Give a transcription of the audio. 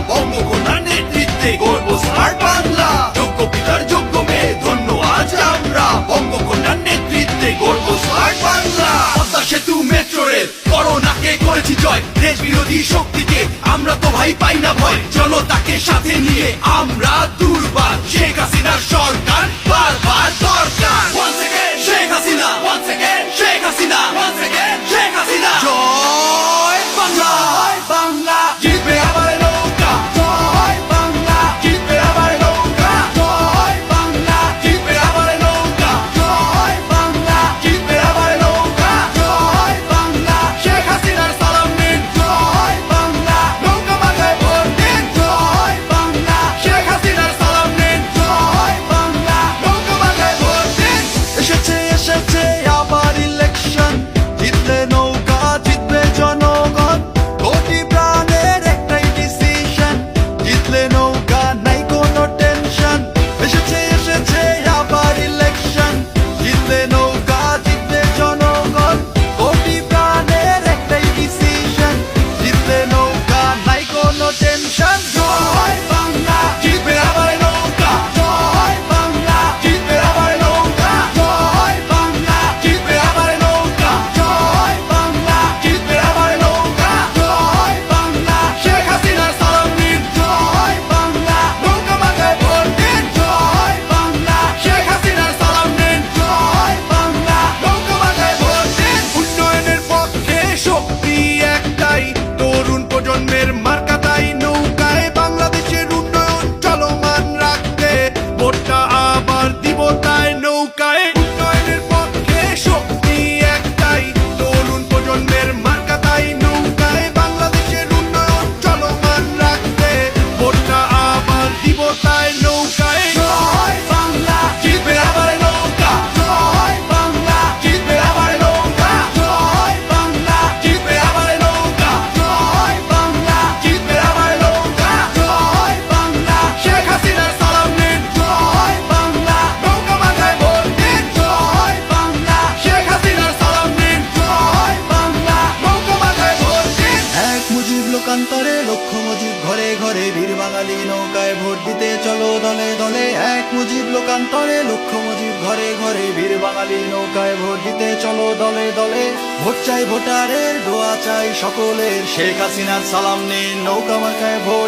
বঙ্গকন্যার নেতৃত্বে গর্ব স্মার্ট বাংলা। যোগ্য পিতার যোগ্য মেয়ে ধন্য আজ আমরা, বঙ্গকন্যার নেতৃত্বে গর্ব স্মার্ট বাংলা। পদ্মা সেতু মেট্রো রেল করোনাকে করেছি জয়, দেশ বিরোধী শক্তিকে আমরা তো ভাই পাই না ভয়। জনতাকে সাথে নিয়ে আমরা দুর্বার, শেখ হাসিনার সরকার বারবার দরকার। Once again Sheikh Hasina, once again Sheikh Hasina, once again Sheikh Hasina. জয় বাংলা, জয় বাংলা, জিতবে আবার নৌকা। জয় বাংলা, জিতবে আবার নৌকা। জয় বাংলা, জিতবে আবার নৌকা। জয় বাংলা, জিতবে আবার নৌকা। জয় বাংলা, শেখ হাসিনার সালাম নিন। জয় বাংলা, নৌকা মাথায় ভোট দিন। জয় বাংলা, শেখ হাসিনার সালাম নিন। জয় বাংলা, নৌকা মাথায় ভোট দিন। এসেছে এসেছে আবার ইলেকশন, জিতলে নৌকা জিতবে জনগণ। কোটি প্রাণের একটাই ডিসিশন, জিতলে নৌকা নাই কোনো টেনশন। এসেছে এসেছে আবার ইলেকশন, জিতলে নৌকা জিতবে জনগণ। কোটি প্রাণের একটাই ডিসিশন, জিতলে নৌকা নাই কোনো টেনশন। জয় বাংলা, জিতবে আবার নৌকা। জয় বাংলা, জিতবে আবার নৌকা। জয় বাংলা, জিতবে আবার নৌকা। জয় বাংলা, জিতবে আবার নৌকা। জয় বাংলা, শেখ হাসিনার সালাম নিন। জয় বাংলা, নৌকা মাথায় ভোট দিন। জয় বাংলা, শেখ হাসিনার সালাম নিন। জয় বাংলা, নৌকা মাথায় ভোট দিন। উন্নয়নের পক্ষে শক্তি একটাই, তরুণ প্রজন্মের মার্কা তাই নৌকায়। বাংলাদেশের উন্নয়ন চলমান রাখতে ভোটটা আবার দিব তাই নৌকায়। উন্নয়নের পক্ষে শক্তি একটাই, তরুণ প্রজন্মের মার্কা তাই নৌকায়। বাংলাদেশের উন্নয়ন চলমান রাখতে ভোটটা আবার দিব তাই নৌকায়। জয় বাংলা, জিতবে আবার নৌকা। জয় বাংলা, জিতবে আবার নৌকা। জয় বাংলা, জিতবে আবার নৌকা। জয় বাংলা, জিতবে আবার নৌকা। জয় বাংলা, শেখ হাসিনার সালাম নিন। জয় বাংলা, নৌকা মাথায় ভোট দিন। জয় বাংলা, শেখ হাসিনার সালাম নিন। জয় বাংলা, নৌকা মাথায় ভোট দিন। এক মুজিব লোকান্তরে লক্ষ মুজিব ঘরে ঘরে, বীর বাঙালি নৌকায় ভোট দিতে চলো দলে দলে। এক মুজিব লোকান্তরে লক্ষ মুজিব ঘরে ঘরে, বীর বাঙালি নৌকায় ভোট দিতে চলো দলে দলে। ভোট চাই ভোটারের, দোয়া চাই সকলের, শেখ হাসিনার সালাম নিন, নৌকা মার্কায় ভোট